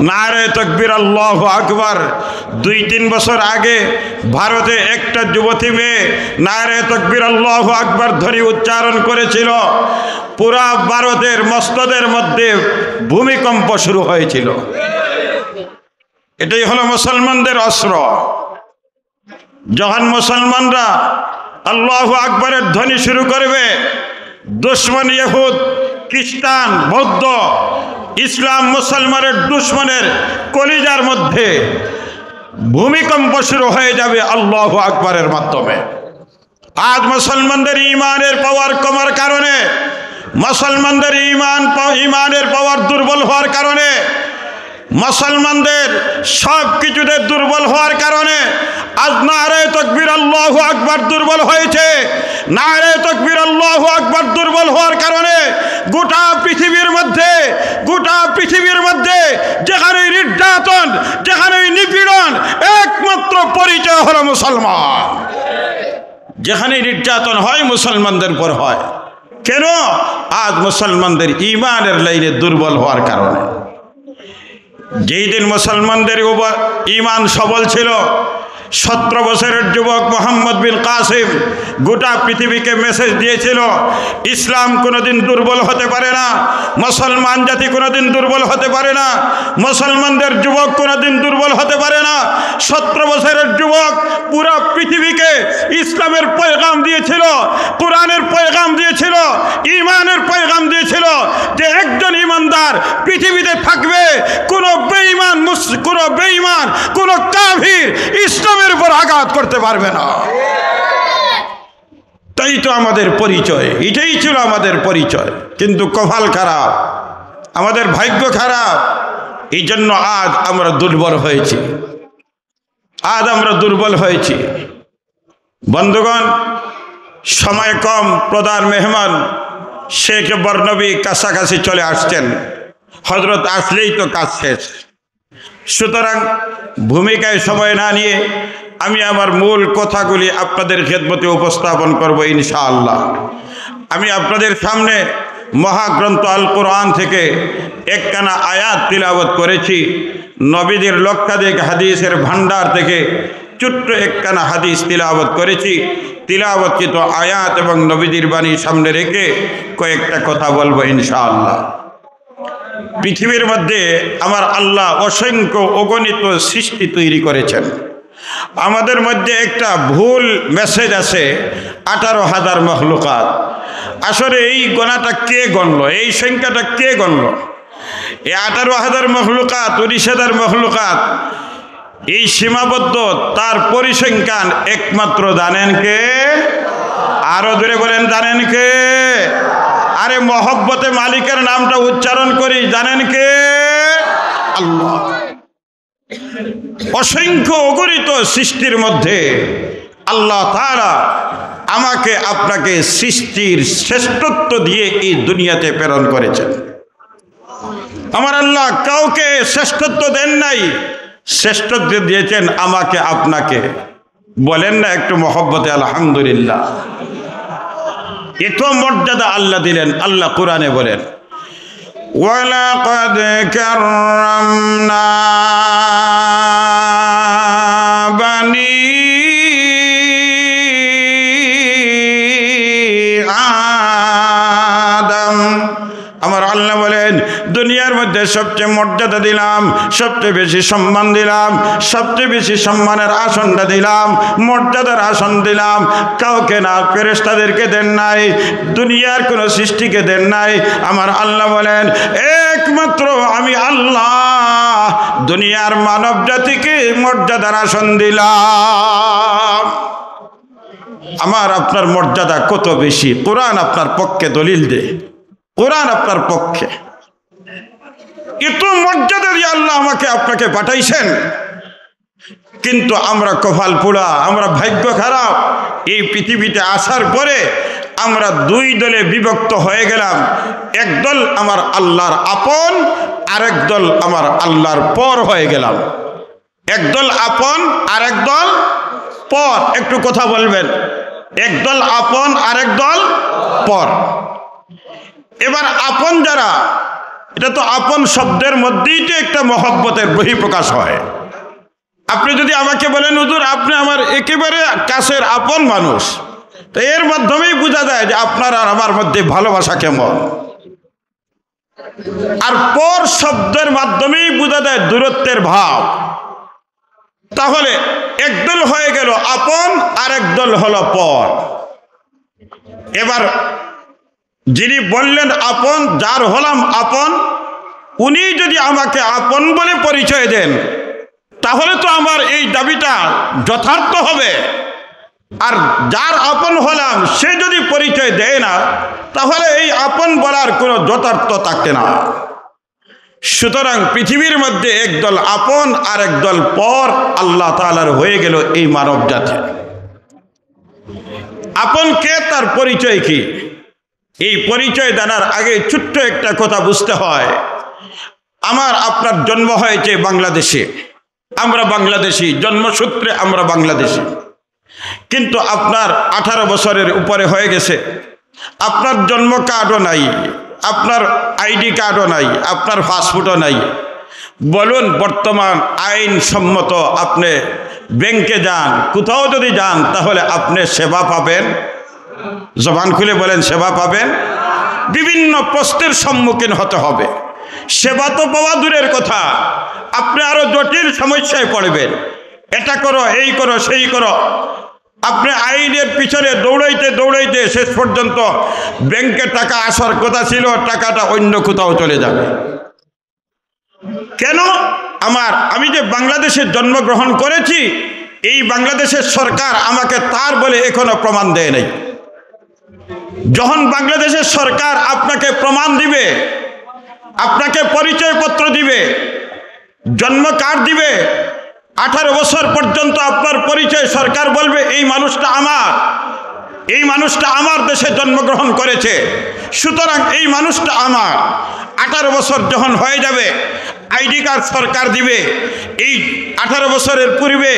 নারে তাকবীর, আল্লাহু আকবার। 2-3 বছর আগে ভারতে একটা যুবতী মেয়ে নারে তাকবীর আল্লাহু আকবার ধ্বনি উচ্চারণ করেছিল, পুরা ভারতের মসজিদের মধ্যে ভূমিকম্প শুরু হয়েছিল। এটাই হলো মুসলমানদের অস্ত্র। যখন মুসলমানরা আল্লাহু আকবরের ধ্বনি শুরু করবে, দুশ্মন ইহুদ, খ্রিস্টান, বৌদ্ধ, ইসলাম মুসলমানের দুশ্মনের কলিজার মধ্যে ভূমিকম্প শুরু হয়ে যাবে আল্লাহু আকবরের মাধ্যমে। আজ মুসলমানদের ইমানের পাওয়ার কমার কারণে, মুসলমানদের ইমানের পাওয়ার দুর্বল হওয়ার কারণে, মুসলমানদের সব কিছুতে দুর্বল হওয়ার কারণে আজ নারে তাকবীর আল্লাহু আকবার দুর্বল হয়েছে। নারে তাকবীর আল্লাহু আকবার দুর্বল হওয়ার কারণে গোটা পৃথিবীর মধ্যে যেখানে নির্যাতন, যেখানে নিপীড়ন, একমাত্র পরিচয় হলো মুসলমান। যেখানে নির্যাতন হয় মুসলমানদের উপর হয়। কেন? আজ মুসলমানদের ইমানের লাইনে দুর্বল হওয়ার কারণে। যেই দিন মুসলমানদের উপর ইমান সবল ছিল, 17 বছরের যুবক মোহাম্মদ বিন কাসিম গোটা পৃথিবীকে মেসেজ দিয়েছিল, ইসলাম কোনোদিন দুর্বল হতে পারে না, মুসলমান জাতি কোনোদিন দুর্বল হতে পারে না, মুসলমানদের যুবক কোনোদিন দুর্বল হতে পারে না। 17 বছরের যুবক পুরো পৃথিবীকে ইসলামের পয়গাম দিয়েছিল, কোরআনের পয়গাম দিয়েছিল, ইমানের পয়গাম দিয়েছিল যে একজন ইমানদার পৃথিবীতে থাকবে, কোনো বেঈমান, কোনো কাফির ইসলামের উপর আঘাত করতে পারবে না। তাই তো আমাদের পরিচয়, এটাই ছিল আমাদের পরিচয়। কিন্তু কপাল খারাপ, আমাদের ভাগ্য খারাপ, এই জন্য আজ আমরা দুর্বল হয়েছি। বন্ধুগণ, সময় কম, প্রধান মেহমান শেখ বর্ণবী কাছাকাছি চলে আসছেন। হযরত আসলেই তো কাজ শেষ। সুতরাং ভূমিকায় সময় না নিয়ে আমি আমার মূল কথাগুলি আপনাদের খেদমতে উপস্থাপন করব ইনশাআল্লাহ। আমি আপনাদের সামনে মহাগ্রন্থ আল কোরআন থেকে একখানা আয়াত তিলাওয়াত করেছি। নবীদের লক্ষাধিক হাদিসের ভান্ডার থেকে ছোট্ট একখানা হাদিস তিলাওয়াত করেছি। তিলাওয়াতকৃত আয়াত এবং নবীদের বাণী সামনে রেখে কয়েকটা কথা বলবো ইনশাআল্লাহ। পৃথিবীর মধ্যে আমার আল্লাহ অসংখ্য অগণিত সৃষ্টি তৈরি করেছেন। আমাদের মধ্যে একটা ভুল মেসেজ আছে, 18,000 মখলুকাত। আসলে এই গণাটা কে গণল? এই সংখ্যাটা কে গণল? এই 18,000 মখলুকাত, 19,000 মখলুকাত, এই সীমাবদ্ধ, তার পরিসংখ্যান একমাত্র জানেন কে? আরো জোরে বলেন, জানেন কে? আরে মহব্বতে মালিকের নামটা উচ্চারণ করি, জানেন কে? আল্লাহ। অসংখ্য অগণিত সৃষ্টির মধ্যে আল্লাহ তাআলা আমাকে আপনাকে সৃষ্টির শ্রেষ্ঠত্ব দিয়ে এই দুনিয়াতে প্রেরণ করেছেন। আমার আল্লাহ কাউকে শ্রেষ্ঠত্ব দেন নাই, শ্রেষ্ঠত্ব দিয়েছেন আমাকে আপনাকে। বলেন না একটু মহব্বতে আলহামদুলিল্লাহ। এত মর্যাদা আল্লাহ দিলেন। আল্লাহ কোরআনে বলেন, ওয়ালাকাদ কাররামনা বানি আদম। আমার আল্লাহ বলেন, দুনিয়ার মধ্যে সবচেয়ে মর্যাদা দিলাম, সবচেয়ে বেশি সম্মান দিলাম, সবচেয়ে বেশি সম্মানের আসনটা দিলাম, মর্যাদার আসন দিলাম কাউকে না, ফেরেশতাদেরকে দেন নাই, দুনিয়ার কোনো সৃষ্টিকে দেন নাই। আমার আল্লাহ বলেন, একমাত্র আমি আল্লাহ দুনিয়ার মানব জাতিকে মর্যাদার আসন দিলাম। আমার আপনার মর্যাদা কত বেশি, কোরআন আপনার পক্ষে দলিল দেয়। কোরআন আপনার পক্ষে এত মর্যাদা দিয়ে আল্লাহ আমাকে আপনাকে পাঠাইছেন। কিন্তু আমরা কপাল পোড়া, আমরা ভাগ্য খারাপ। এই পৃথিবীতে আসার পরে আমরা দুই দলে বিভক্ত হয়ে গেলাম। একদল আমার আল্লাহর আপন, আরেক দল আমার আল্লাহর পর হয়ে গেলাম। একদল আপন, আরেক দল পর। একটু কথা বলবেন, একদল আপন, আরেক দল পর। এবার আপন যারা, এটা তো আপন শব্দের মধ্যেই তো একটা মহব্বতের বহিঃপ্রকাশ হয়। আপনি যদি আমাকে বলেন হুজুর আপনি আমার একেবারে কাছের আপন মানুষ, তো এর মাধ্যমেই বোঝা যায় যে আপনার আর আমার মধ্যে ভালোবাসা কেমন। আর পর শব্দের মাধ্যমেই বোঝা যায় দূরত্বের ভাব। তাহলে একদল হয়ে গেল আপন আর একদল হলো পর। এবার যিনি বললেন আপন, যার হলাম আপন, উনি যদি আমাকে আপন বলে পরিচয় দেন তাহলে তো আমার এই দাবিটা যথার্থ হবে। আর যার আপন হলাম সে যদি পরিচয় দেয় না তাহলে এই আপন বলার কোনো যথার্থ থাকে না। সুতরাং পৃথিবীর মধ্যে একদল আপন আর একদল পর আল্লাহ তাআলার হয়ে গেল এই মানব জাতি। আপন কে, তার পরিচয় কি? এই পরিচয় জানার আগে ছোট্ট একটা কথা বুঝতে হয়। আমার আপনার জন্ম হয়েছে বাংলাদেশে, আমরা বাংলাদেশি, জন্মসূত্রে আমরা বাংলাদেশি। কিন্তু আপনার 18 বছরের উপরে হয়ে গেছে, আপনার জন্ম কার্ডও নাই, আপনার আইডি কার্ডও নাই, আপনার পাসপোর্টও নাই। বলুন বর্তমান আইন সম্মত আপনি ব্যাংকে যান, কোথাও যদি যান তাহলে আপনি সেবা পাবেন? জবান খুলে বলেন সেবা পাবেন? বিভিন্ন প্রশ্নের সম্মুখীন হতে হবে। সেবা তো পাওয়া দূরের কথা, আপনি আরো জটিল সমস্যায় পড়বেন। এটা করো, এই করো, সেই করো। আপনি আইনের পিছনে দৌড়াইতে দৌড়াইতে শেষ পর্যন্ত ব্যাংকে টাকা আসার কথা ছিল, টাকাটা অন্য কোথাও চলে যাবে। কেন? আমি যে বাংলাদেশে জন্মগ্রহণ করেছি, এই বাংলাদেশের সরকার আমাকে তার বলে এখনো প্রমাণ দেয় নাই। যখন বাংলাদেশের সরকার আপনাকে প্রমাণ দিবে, আপনাকে পরিচয়পত্র দিবে, জন্ম কার্ড দিবে, 18 বছর পর্যন্ত আপনার পরিচয় সরকার বলবে এই মানুষটা আমার, এই মানুষটা আমার দেশে জন্মগ্রহণ করেছে, সুতরাং এই মানুষটা আমার। 18 বছর যখন হয়ে যাবে আইডি কার্ড সরকার দিবে। এই 18 বছরের পূর্বে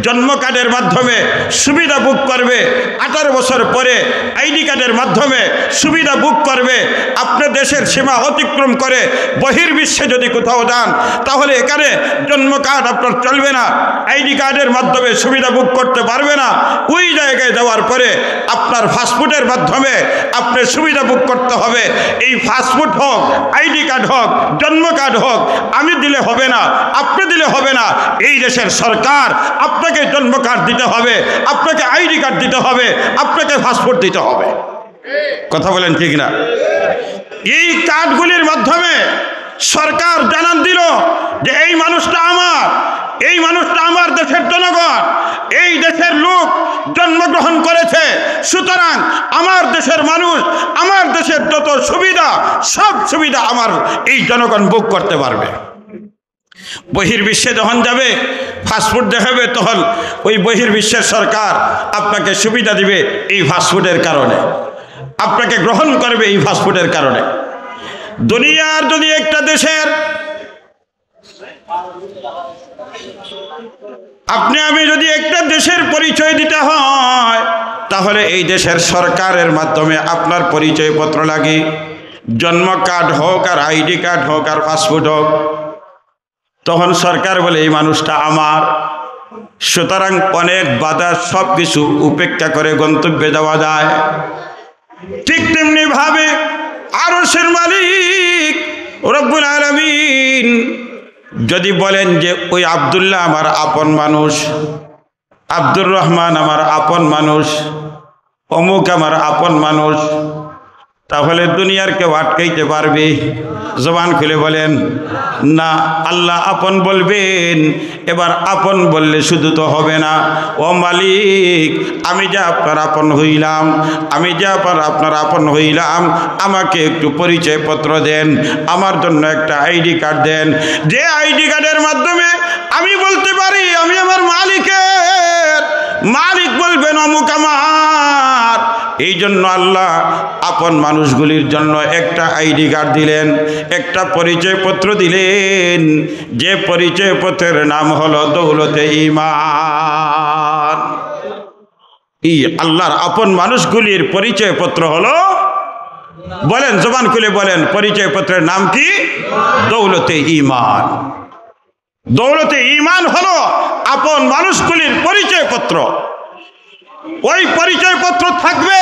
জন্ম কার্ডের মাধ্যমে সুবিধা বুক করবে, 18 বছর পরে আইডি কার্ডের মাধ্যমে সুবিধা বুক করবে। আপনি দেশের সীমা অতিক্রম করে বহির্বিশ্বে যদি কোথাও যান তাহলে এখানে জন্ম কার্ড আপনার চলবে না, আইডি কার্ডের মাধ্যমে সুবিধা বুক করতে পারবে না। ওই জায়গায় যাওয়ার পরে আপনার পাসপোর্টের মাধ্যমে আপনি সুবিধা বুক করতে হবে। এই পাসপোর্ট হোক, আইডি কার্ড হোক, জন্ম কার্ড হোক, আমি দিলে হবে না, আপনি দিলে হবে না। এই দেশের সরকার আপনাকে জন্ম কার্ড দিতে হবে, আপনাকে আইডি কার্ড দিতে হবে, আপনাকে পাসপোর্ট দিতে হবে। কথা বলেন ঠিক না? এই কার্ডগুলির মাধ্যমে সরকার জানান দিল যে এই মানুষটা আমার, এই মানুষটা আমার দেশের জনগণ, এই দেশের লোক জন্মগ্রহণ করেছে, সুতরাং আমার দেশের মানুষ, আমার দেশের যত সুবিধা সব সুবিধা আমার এই জনগণ ভোগ করতে পারবে। বহির্বিশ্বে যখন যাবে পাসপোর্ট দেখাবে তখন ওই বহির্বিশ্বের সরকার আপনাকে সুবিধা দিবে এই পাসপোর্টের কারণে, আপনাকে গ্রহণ করবে এই পাসপোর্টের কারণে। দুনিয়ার যদি একটা দেশের আমি যদি একটা দেশের পরিচয় দিতে হয় তাহলে এই দেশের সরকারের মাধ্যমে আপনার পরিচয়পত্র লাগে, জন্ম কার্ড হোক আর আইডি কার্ড হোক আর পাসপোর্ট হোক। তখন সরকার বলে এই মানুষটা আমার। সুতরাং অনেক বাধা সব কিছু উপেক্ষা করে গন্তব্যে যাওয়া যায়। ঠিক তেমনি ভাবে আরশের মালিক রব্বুল আলামিন যদি বলেন যে ওই আব্দুল্লাহ আমার আপন মানুষ, আব্দুর রহমান আমার আপন মানুষ, অমুক আমার আপন মানুষ, তাহলে দুনিয়ার কেউ আটকাইতে পারবে? জবান খুলে বলেন না। আল্লাহ আপন বলবেন। এবার আপন বললে শুধু তো হবে না, ও মালিক আমি যে আপনার আপন হইলাম, আমি যে আপনার আপন হইলাম, আমাকে একটু পরিচয়পত্র দেন, আমার জন্য একটা আইডি কার্ড দেন, যে আইডি কার্ডের মাধ্যমে আমি বলতে পারি আমি আমার মালিকের, মালিক বলবেন অমুক আমার। এই জন্য আল্লাহ আপন মানুষগুলির জন্য একটা আইডি কার্ড দিলেন, একটা পরিচয়পত্র দিলেন, যে পরিচয়পত্রের নাম হলো দৌলতে ঈমান। এই আল্লাহর আপন মানুষগুলির পরিচয়পত্র হলো বলেন, জবান খুলে বলেন, পরিচয় পত্রের নাম কি? দৌলতে ঈমান। দৌলতে ঈমান হলো আপন মানুষগুলির পরিচয় পত্র। ওই পরিচয় পত্র থাকবে,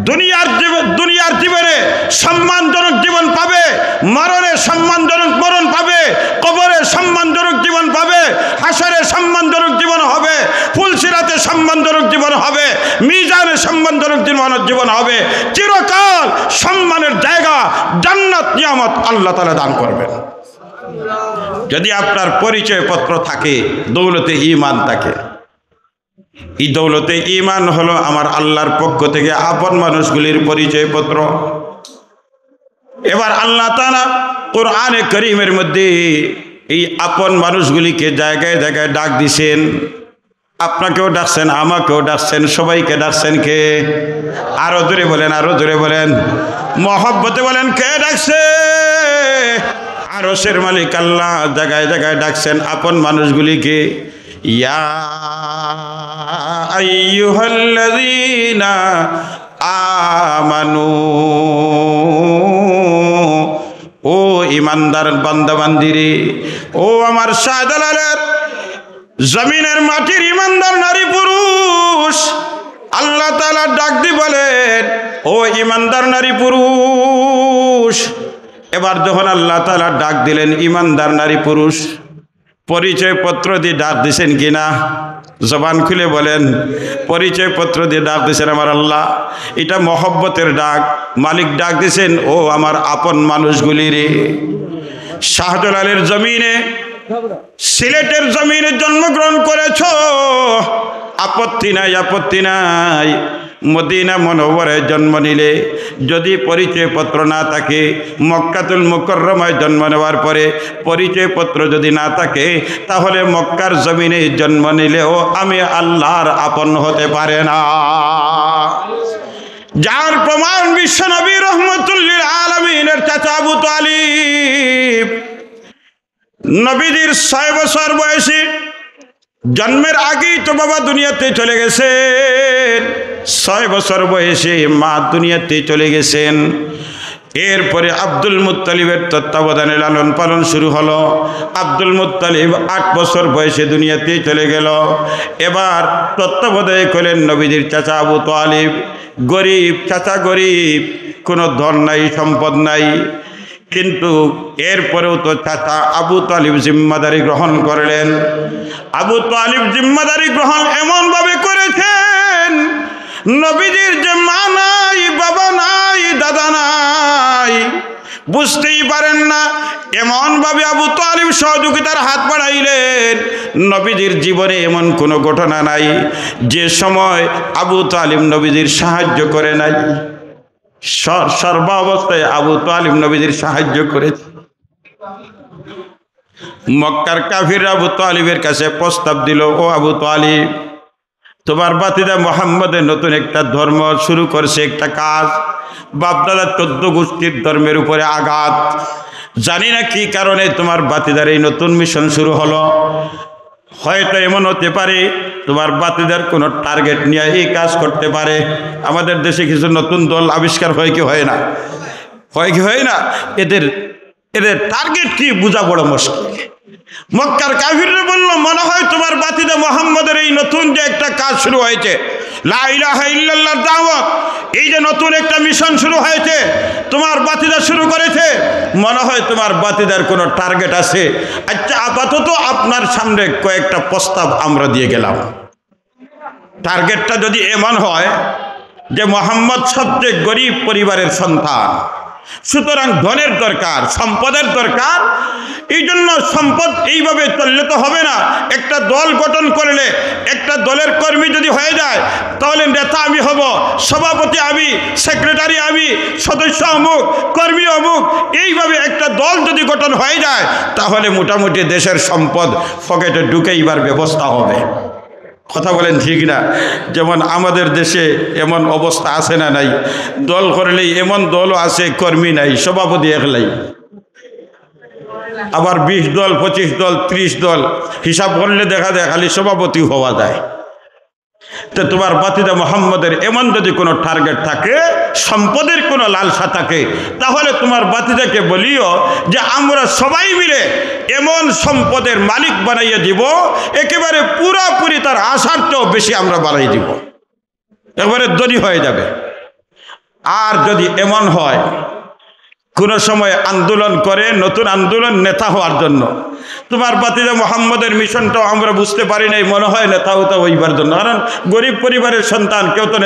দুনিয়ার জীবনে সম্মানজনক জীবন পাবে, মরণে সম্মানজনক মরণ পাবে, কবরে সম্মানজনক জীবন পাবে, হাসরে সম্মানজনক জীবন হবে, ফুলসিরাতে সম্মানজনক জীবন হবে, মিজানে সম্মানজনক জীবন হবে, চিরকাল সম্মানের জায়গা জান্নাত নিয়ামত আল্লাহ তাআলা দান করবেন। যদি আপনার পরিচয় পত্র থাকে, দৌলতে ঈমান থাকে। এই দৌলতে ঈমান হলো আমার আল্লাহর পক্ষ থেকে আপন মানুষগুলির পরিচয় পত্র। এবার আল্লাহ তাআলা কোরআনে কারীমের মধ্যে এই আপন মানুষগুলিকে জায়গায় জায়গায় ডাক দিছেন। আপনাকেও ডাকছেন, আমাকেও ডাকছেন, সবাইকে ডাকছেন কে? আরো জোরে বলেন, আরো জোরে বলেন, মহব্বতে বলেন, কে ডাকছে? আরশের মালিক আল্লাহ জায়গায় জায়গায় ডাকছেন আপন মানুষগুলিকে। ইয়া আইয়ুহাল্লাযীনা আমানু, ও ইমানদার বান্দা বান্দিরে, ও আমার শাহজালালের জমিনের মাটির ইমানদার নারী পুরুষ, আল্লাহ তাআলা ডাক দি বলেন, ও ইমানদার নারী পুরুষ। এবার যখন আল্লাহ তাআলা ডাক দিলেন ইমানদার নারী পুরুষ, পরিচয় পত্র দিয়ে ডাক দিছেন কিনা? জবান খুলে বলেন, পরিচয় পত্র দিয়ে ডাক দিছেন আমার আল্লাহ। এটা মহব্বতের ডাক। মালিক ডাক দিছেন, ও আমার আপন মানুষগুলি রে। শাহজালালের জমিনে, সিলেটের জমিনে জন্মগ্রহণ করেছ, আপত্তি নাই, আপত্তি নাই। মদিনা মুনওয়ারায় জন্ম নিলে যদি পরিচয় পত্র না থাকে, মক্কাতুল মুকাররমায় জন্ম নেওয়ার পরে পরিচয় পত্র যদি না থাকে, তাহলে মক্কার জমিনে জন্ম নিলেও আমি আল্লাহর আপন হতে পারে না। যার প্রমাণ বিশ্বনবী রাহমাতুল লিল আলামিনের চাচা আবু তালিব, নবীজির 6 বছর বয়সী, জন্মের আগেই তো বাবা দুনিয়াতে চলে গেছেন। 6 বছর বয়সে মা দুনিয়াতে চলে গেছেন। এরপরে আব্দুল মুত্তালিবের তত্ত্বাবধানে লালন পালন শুরু হলো। আব্দুল মুত্তালিব 8 বছর বয়সে দুনিয়াতে চলে গেল। এবার তত্ত্বাবধানে করলেন নবীজির চাচা আবু তালিব। গরিব চাচা, গরিব, কোনো ধন নাই, সম্পদ নাই, কিন্তু এরপরেও তো চাচা আবু তালিব জিম্মাদারি গ্রহণ করলেন। আবু তালিব জিম্মাদারি গ্রহণ এমনভাবে করেছেন, নবীজির যে মা নাই, বাবা নাই, দাদা নাই, বুঝতেই পারেন না, এমনভাবে আবু তালিব সহযোগিতার হাত বাড়াইলেন। নবীজির জীবনে এমন কোনো ঘটনা নাই যে সময় আবু তালিব নবীজির সাহায্য করে নাই। সর্বাবস্থায় আবু তালিব নবীজির সাহায্য করেছে। মক্কার কাফিররা আবু তালিবের কাছে প্রস্তাব দিল, ও আবু তালিব, তোমার বাতিদা মুহাম্মদের নতুন একটা ধর্ম শুরু করছে, একটা কাজ, বাপদাদা 14 গোষ্ঠীর ধর্মের উপরে আঘাত। জানি না কি কারণে তোমার বাতিদার এই নতুন মিশন শুরু হলো। হয়তো এমন হতে পারে তোমার বাতিদার কোনো টার্গেট নিয়ে এই কাজ করতে পারে। আমাদের দেশে কিছু নতুন দল আবিষ্কার হয় কি হয় না? হয় কি হয় না? এদের টার্গেট কি বোঝা বড় মুশকিল। মক্কার কাফিররা বলল, মনে হয় তোমার বাতিদা মুহাম্মদের এই নতুন যে একটা কাজ শুরু হয়েছে, লা ইলাহা ইল্লাল্লাহর দাওয়াত, এই যে নতুন একটা মিশন শুরু হয়েছে, তোমার বাতিদা শুরু করেছে, মনে হয় তোমার বাতিদার কোনো টার্গেট আছে। আচ্ছা, আপাতত আপনার সামনে কয়েকটা প্রস্তাব আমরা দিয়ে গেলাম। টার্গেটটা যদি এমন হয় যে মুহাম্মদ সবচেয়ে গরিব পরিবারের সন্তান, সুতরাং ধনের দরকার, সম্পদের দরকার। এই জন্য সম্পদ এইভাবে চললে তো হবে না। একটা দল গঠন করলে, একটা দলের কর্মী যদি হয়ে যায়, তাহলে নেতা আমি হব, সভাপতি আমি, সেক্রেটারি আমি, সদস্য অমুক, কর্মী অমুক। এইভাবে একটা দল যদি গঠন হয়ে যায়, তাহলে মোটামুটি দেশের সম্পদ পকেটে ঢুকেইবার ব্যবস্থা হবে। কথা বলেন ঠিক না? যেমন আমাদের দেশে এমন অবস্থা আছে না নাই? দল করলেই এমন দলও আছে, কর্মী নাই, সভাপতি একলাই। আবার 20 দল, 25 দল, 30 দল, হিসাব করলে দেখা যায় খালি সভাপতি হওয়া যায়। তো তোমার বাতিদা মুহাম্মদের এমন যদি কোনো টার্গেট থাকে, সম্পদের কোনো লালসা থাকে, তাহলে তোমার বাতিজাকে বলিও যে আমরা সবাই মিলে এমন সম্পদের মালিক বানাইয়া দিব, একেবারে পুরোপুরি তার আশার চেয়েও বেশি আমরা বানাই দিব, একেবারে ধনী হয়ে যাবে। আর যদি এমন হয় কোনো সময় আন্দোলন করে, নতুন আন্দোলন নেতা হওয়ার জন্য, তোমার বাতিজা মোহাম্মদের মিশনটাও আমরা বুঝতে পারি নাই, মনে হয় নেতা হতে হইবার জন্য, কারণ গরিব পরিবারের সন্তান, কেউ তো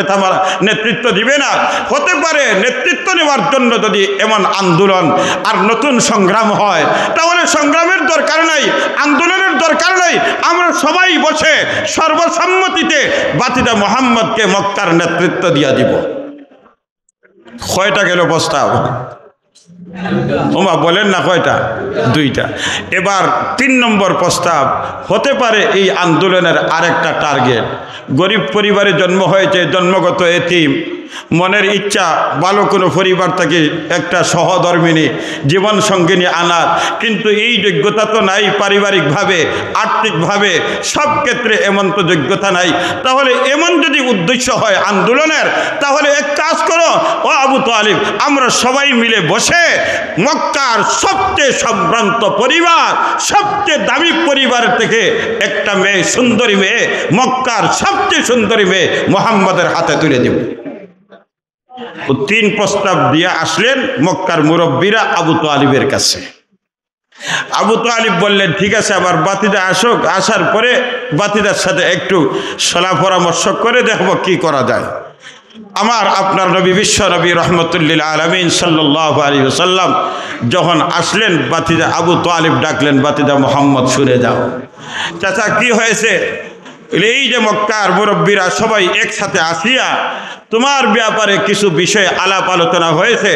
নেতৃত্ব দিবে না। হতে পারে নেতৃত্ব নেওয়ার জন্য যদি এমন আন্দোলন আর নতুন সংগ্রাম হয়, তাহলে সংগ্রামের দরকার নাই, আন্দোলনের দরকার নাই, আমরা সবাই বসে সর্বসম্মতিতে বাতিজা মোহাম্মদকে মক্কার নেতৃত্ব দিয়া দিব। কয়টা গেল প্রস্তাব? ওমা বলেন না কয়টা? দুইটা। এবার 3 নম্বর প্রস্তাব হতে পারে এই আন্দোলনের আরেকটা টার্গেট, গরিব পরিবারে জন্ম হয়েছে, জন্মগত এতিম, মনের ইচ্ছা ভালো কোনো পরিবার থেকে একটা সহধর্মিনী জীবন সঙ্গিনী আনার, কিন্তু এই যোগ্যতা তো নাই, পারিবারিকভাবে আর্থিকভাবে সব ক্ষেত্রে এমন তো যোগ্যতা নাই। তাহলে এমন যদি উদ্দেশ্য হয় আন্দোলনের, তাহলে এক কাজ করো ও আবু তালিব, আমরা সবাই মিলে বসে মক্কার সবচেয়ে সম্ভ্রান্ত পরিবার, সবচেয়ে দামি পরিবার থেকে একটা মেয়ে, সুন্দরী মেয়ে, মক্কার সবচেয়ে সুন্দরী মেয়ে মোহাম্মদের হাতে তুলে দেব। 3 প্রস্তাব দিয়ে আসলেন মক্কার মুরব্বীরা আবু তালিবের কাছে। আবু তালিব বললেন ঠিক আছে, আবার বাতিজা আসুক, আসার পরে বাতিজার সাথে একটু সলা পরামর্শ করে দেখবো কি করা যায়। আমার আপনার নবী, বিশ্ব নবী রহমতুল্লিল আলামিন সাল্লাল্লাহু আলাইহি ওয়াসাল্লাম যখন আসলেন, বাতিজা আবু তালিব ডাকলেন, বাতিজা মোহাম্মদ শুনে যাও। চাচা কি হয়েছে? এই যে মক্কার মুরব্বীরা সবাই একসাথে আসিয়া তোমার ব্যাপারে কিছু বিষয়ে আলাপ আলোচনা হয়েছে,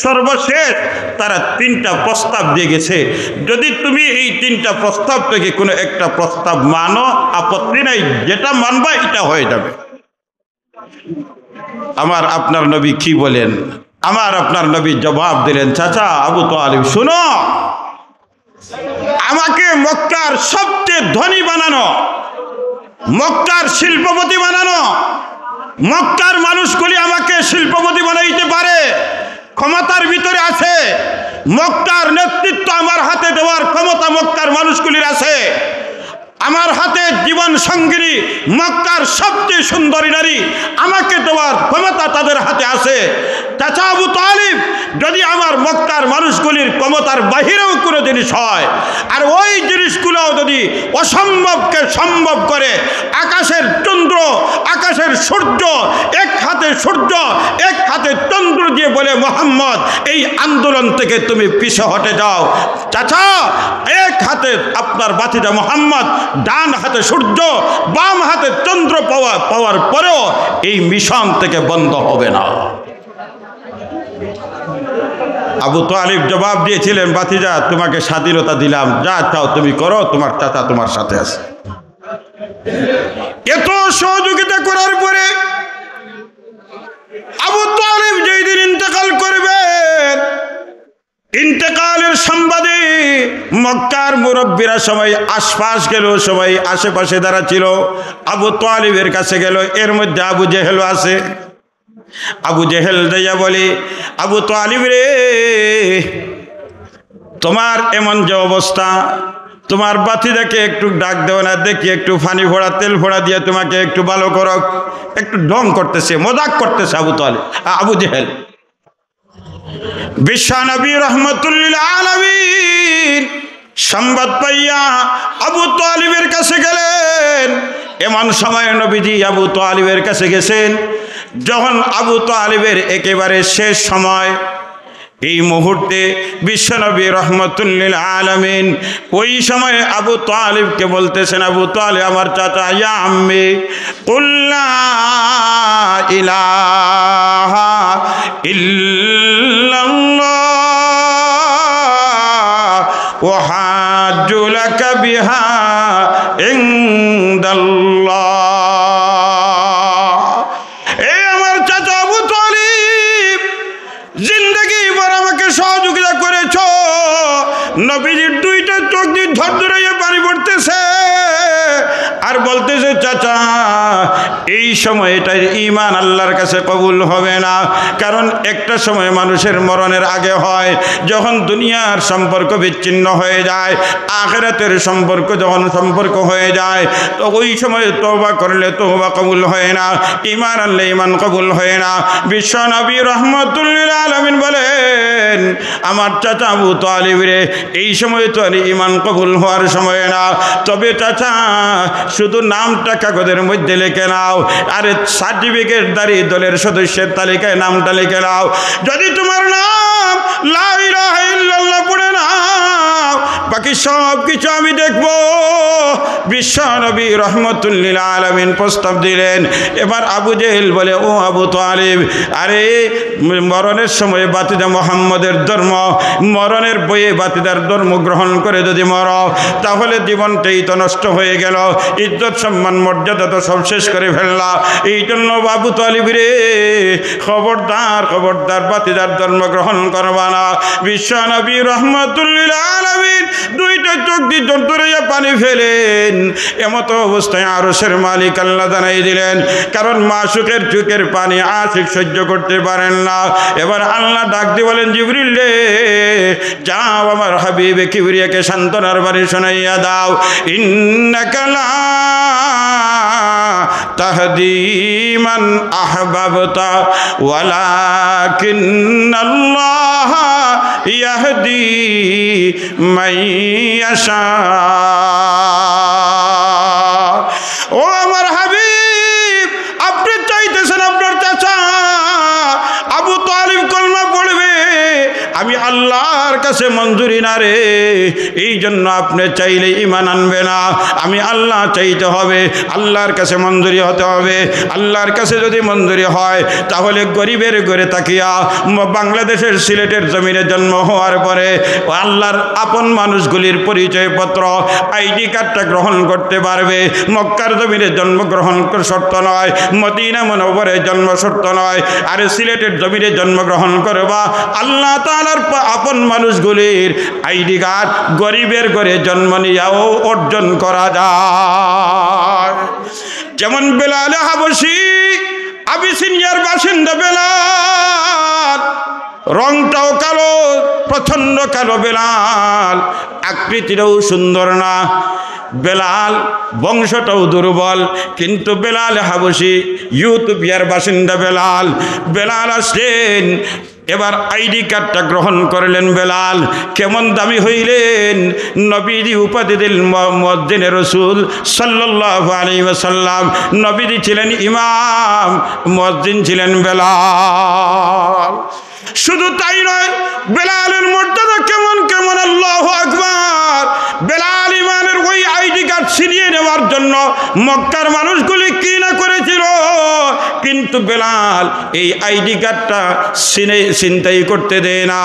সর্বশেষ তারা 3টা প্রস্তাব দিয়ে গেছে, যদি তুমি এই 3টা প্রস্তাব থেকে কোনো একটা প্রস্তাব মানো, আপত্তি নাই, যেটা মানবা এটা হয়ে যাবে। আমার আপনার নবী কি বলেন? আমার আপনার নবী জবাব দিলেন, চাচা আবু তালিব শুনো, আমাকে মক্কার সবচেয়ে ধনী বানানো, মক্কার শিল্পপতি বানানো, মক্কার মানুষগুলি আমাকে শিল্পপতি বানাইতে পারে, ক্ষমতার ভিতরে আছে, মক্কার নেতৃত্ব আমার হাতে দেওয়ার ক্ষমতা মক্কার মানুষগুলির আছে, আমার হাতে জীবন সঙ্গিনী মক্কার সবচেয়ে সুন্দরী নারী আমাকে দেওয়ার ক্ষমতা তাদের হাতে আছে। চাচা আবু তালিব, যদি আমার মক্কার মানুষগুলির ক্ষমতার বাহিরেও কোনো জিনিস হয়, আর ওই জিনিসগুলো যদি অসম্ভবকে সম্ভব করে, আকাশের চন্দ্র, আকাশের সূর্য, এক হাতে সূর্য এক হাতে চন্দ্র দিয়ে বলে মোহাম্মদ এই আন্দোলন থেকে তুমি পিছে হটে যাও। চাচা, এক হাতে আপনার বাতিজা মোহাম্মদ, ডান হাতে সূর্য, বাম হাতে চন্দ্র পাওয়ার পরেও এই মিশন থেকে বন্ধ হবে না। আবু তালিব জবাব দিয়েছিলেন, বাতিজা তোমাকে স্বাধীনতা দিলাম, যা চাও তুমি করো, তোমার চাচা তোমার সাথে আছে। এত সহযোগিতা করার পরে আবু তালিব যেই দিন ইন্তেকাল করবেন, ইন্তেকালের সংবাদে মক্কার মুরব্বীরা সবাই আশপাশ গেল, সবাই আশেপাশে যারা ছিল আবু তালিবের কাছে গেল। এর মধ্যে আবু জেহেল আছে। আবু জেহেল দেয়া বলে, আবু তালিব রে, তোমার এমন যে অবস্থা, তোমার বাতিজাকে একটু ডাক দেও না, দেখি একটু পানি ফোড়া, তেল ফোড়া দিয়ে তোমাকে একটু ভালো করো। একটু ঢং করতেছে, মজাক করতেছে আবু জেহেল। বিশ্বনবী রহমতুল্লিল আলামিন সংবাদ পাইয়া আবু তালিবের কাছে গেলেন। এমন সময় নবীজি আবু তালিবের কাছে গেছেন যখন আবু তালিবের একেবারে শেষ সময়। এই মুহূর্তে বিশ্বনবী রহমতুল্লিল আলামিন ওই সময় আবু তালিবকে বলতেছেন, আবু তালিব আমার চাচা, ইয়া আম্মি কুল লা ইলাহা ইল্লাল্লাহ ওয়া হাজ্জু লাকা বিহা ইনদাল্লাহ। সহযোগিতা করেছ, নবীজির 2টা চোখ দিয়ে ঝরঝরাইয়া পানি পড়তেছে আর বলতেছে, চাচা এই সময়টাই ঈমান আল্লাহর কাছে কবুল হবে না। কারণ একটা সময় মানুষের মরণের আগে হয়, যখন দুনিয়ার সম্পর্ক বিচ্ছিন্ন হয়ে যায়, আখিরাতের সম্পর্ক যখন সম্পর্ক হয়ে যায়, তো ওই সময় তওবা করলে তওবা কবুল হয় না, ঈমান আনলে ঈমান কবুল হয় না। বিশ্ব নবী রাহমাতুল লিল আলামিন বলেন, আমার চাচা আবু তালিব রে, এই সময় তো আর ঈমান কবুল হওয়ার সময় না। তবে চাচা শুধু নামটা কাগজের মধ্যে লিখে নাও, আরে সার্টিফিকেট দাঁড়ি দলের সদস্যের তালিকায় নামটা লিখে নাও। যদি তোমার নাম লা ইলাহা ইল্লাল্লাহ পড়ে নাও, বাকি সব কিছু আমি দেখব। বিশ্ব নবী রাহমাতুল লিল আলামিন প্রস্তাব দিলেন। এবার আবু জেহেল বলে, ও আবু তালিব, আরে মরণের সময় বাতিদা মুহাম্মদের ধর্ম, মরণের বইয়ে বাতিদার ধর্ম গ্রহণ করে যদি মর, তাহলে জীবনটাই তো নষ্ট হয়ে গেল, ইজ্জত সম্মান মর্যাদা তো সব শেষ করে ফেললা। এই জন্য আবু তালিব রে, খবরদার খবরদার বাতিদার ধর্ম গ্রহণ করবা না। বিশ্ব নবী রাহমাতুল লিল আলামিন দুইটা চোখ দিয়ে জন্তরে পানি ফেলেন। এমত অবস্থায় আরশের মালিক আল্লাহ জানাই দিলেন, কারণ মাসুকের চোখের পানি আশিক সহ্য করতে পারেন না। এবার আল্লাহ ডাক দিয়ে বলেন, জিবরিল রে, যাও আমার হাবিব কিবরিয়াকে সান্ত্বনার বাণী শোনাইয়া দাও। ইন্নাকা লা তাহদি মান আহবাবতা ওয়ালাকিন্নাল্লাহ ইয়াহদি মান ইয়াশা। ও আমার হাবিব, আপনি চাইতেছেন আপনার চাচা আবু তালিব কলমা পড়বে, আমি আল্লাহর কাছে মঞ্জুরি না রে। এই জন্য আপনি চাইলে ঈমান আনবে না, আমি আল্লাহ চাইতে হবে, আল্লাহর কাছে মঞ্জুরি হতে হবে। আল্লাহর কাছে যদি মঞ্জুরি হয়, তাহলে গরিবের ঘরে তাকিয়া বাংলাদেশের সিলেটের জমিনে জন্ম হওয়ার পরে আল্লাহর আপন মানুষগুলির পরিচয়পত্র আইডি কার্ডটা গ্রহণ করতে পারবে। মক্কার জমিনে জন্মগ্রহণ শর্ত নয়, মদিনা মুনওয়ারায় জন্ম শর্ত নয়। আর সিলেটের জমিনে জন্মগ্রহণ করবা, আল্লাহ তাআলার আপন মানুষগুলির আইডি কার্ড গরিবের ঘরে জন্ম নিয়েও অর্জন করা যায়। যেমন বেলাল হাবশী, আবিসিনিয়ার বাসিন্দা বেলাল, রংটাও কালো, প্রচন্ড কালো বেলাল, আকৃতিটাও সুন্দর না। বেলাল বংশটাও দুর্বল, কিন্তু বেলাল হাবশী ইউথিওপিয়ার বাসিন্দা বেলাল। বেলাল আসলেন, এবার আইডি কার্ডটা গ্রহণ করলেন। বেলাল কেমন দামি হইলেন, নবীজি উপাধি দিল মুয়াজ্জিনে রাসূল সাল্লাল্লাহু আলাইহি ওয়াসাল্লাম। নবীজি ছিলেন ইমাম, মুয়াজ্জিন ছিলেন বেলাল। শুধু তাই নয়, বেলালের মর্যাদা কেমন কেমন, আল্লাহু আকবার। বেলাল ইমানের ওই আইডি কার্ড ছিনিয়ে নেওয়ার জন্য মক্কার মানুষগুলি কি না করেছিল, কিন্তু বেলাল এই আইডি কার্ডটা ছিনতাই করতে দেয় না।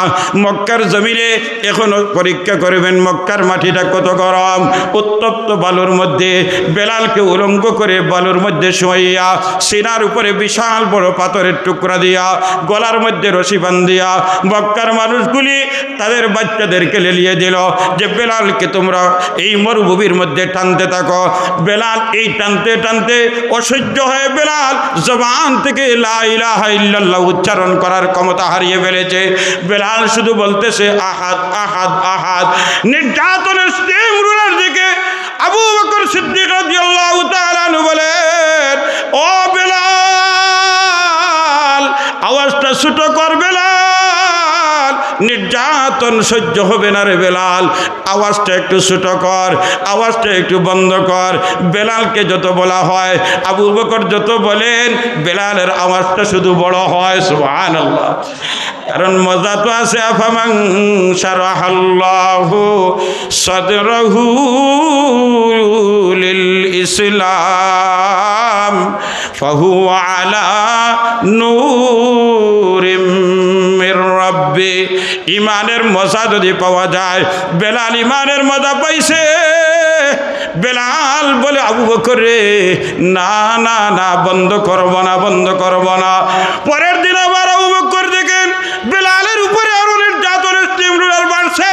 মক্কার জমিনে এখনো পরীক্ষা করবেন, মক্কার মাটিটা কত গরম, উত্তপ্ত বালুর মধ্যে বেলালকে উলঙ্গ করে বালুর মধ্যে শোয়াইয়া, সিনার উপরে বিশাল বড় পাথরের টুকরা দিয়া, গলার মধ্যে রশি বান্ধিয়া মক্কার মানুষগুলি তাদের বাচ্চাদেরকে লেলিয়ে দিল যে বেলালকে তোমরা এই মরুভূমির মধ্যে টানতে থাকো। বেলাল এই টানতে টানতে অসহ্য হয়ে বেলাল জবান থেকে লা ইলাহা ইল্লাল্লাহ উচ্চারণ করার ক্ষমতা হারিয়ে ফেলেছে। বেলাল শুধু বলতেছে আহাদ আহাদ আহাদ। নির্যাতনের স্টিমরোলার দিকে আবু বকর সিদ্দিক রাদিয়াল্লাহু তাআলা আনহু বলেন, ও বেলাল, আওয়াজটা ছোট কর বেলাল, নির্যাতন সহ্য হবে না রে বেলাল, আওয়াজটা একটু ছোট কর, আওয়াজটা একটু বন্ধ কর। বেলালকে যত বলা হয়, আবু বকর যত বলেন, বেলালের আওয়াজটা শুধু বড় হয়। সুবহানাল্লাহ। কারণ মজা তো আছে। আফামান শারাহাল্লাহু সাদরাহু লিল ইসলাম ফাহুয়া আলা নূরিম মির রাব্বি। ইমানের মজা যদি পাওয়া যায়, বেলাল ইমানের মজা পাইছে। বেলাল বলে, আবু বকর রে, না না না, বন্ধ করব না, বন্ধ করব না। পরের দিন আবার আবু বকর দেখেন বেলালের উপরে আরো নির্যাতনের স্টিমরোলার বাড়ছে।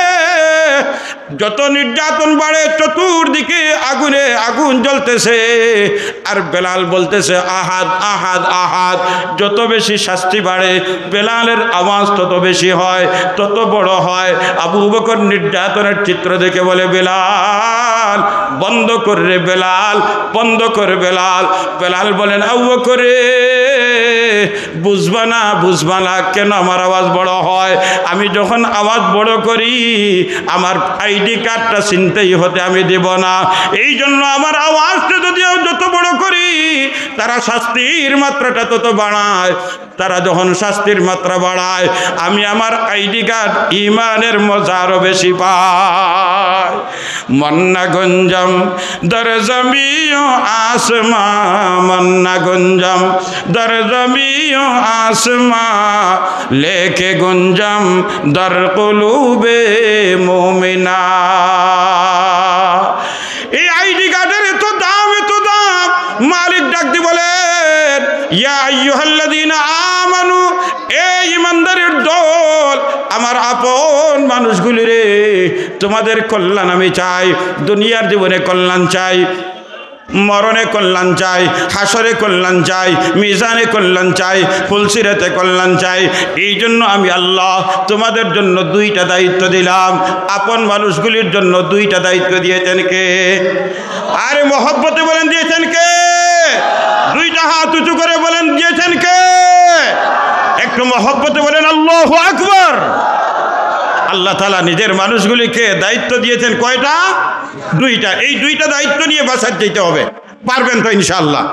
যত নির্যাতন বাড়ে চতুর্দিকে আগুনে আগুন জ্বলতেছে, আর বেলাল বলতেছে আহাদ আহাদ আহাদ। যত বেশি শাস্তি বাড়ে বেলালের আওয়াজ তত বেশি হয়, তত বড় হয়। আবু বকর নির্যাতনের চিত্র দেখে বলে বেলাল বন্ধ কর রে বেলাল, বন্ধ কর বেলাল। বেলাল বলেন আবু বকর বুঝবা না কেন আমার আওয়াজ বড় হয়? আমি যখন আওয়াজ বড় করি আমার আইডি কার্ডটা চিনতেই হতে আমি দেব না। এই জন্য আমার আওয়াজটা যদিও যত বড় করি তারা শাস্তির মাত্রাটা তত বাড়ায়। তারা যখন শাস্তির মাত্রা বাড়ায় আমি আমার আইডি কার্ড ইমানের মজা আরো বেশি পাই। মন্না গঞ্জম দর জমিও আসমা, মন্না গঞ্জম দর জমিও আসমা, লেকে গুঞ্জম দর কুলুবে মুমিনা। এই আইডি কার্ডের এত দাম, এত দাম। মালিক ডাক দি বলেন ইয়া আইয়ুহাল্লাযীনা আমানু, এই ইমানদারের দল, আমার আপন মানুষগুলি রে, তোমাদের কল্যাণ আমি চাই। দুনিয়ার জীবনে কল্যাণ চাই, মরণে কল্যাণ চাই, হাসরে কল্যাণ চাই, মিজানে কল্যাণ চাই, ফুলসিরাতে কল্যাণ চাই। এই জন্য আমি আল্লাহ তোমাদের জন্য দুইটা দায়িত্ব দিলাম। আপন মানুষগুলির জন্য দুইটা দায়িত্ব দিয়েছেন কে? আরে মহব্বতে বলেন দিয়েছেন কে? দুইটা হাত উঁচু করে বলেন দিয়েছেন কে? একটু মহব্বতে বলেন আল্লাহু আকবার। আল্লাহ তাআলা নিজের মানুষগুলিকে দায়িত্ব দিয়েছেন কয়টা? দুইটা। এই দুইটা দায়িত্ব নিয়ে বাসার যেতে হবে। পারবেন তো ইনশাআল্লাহ?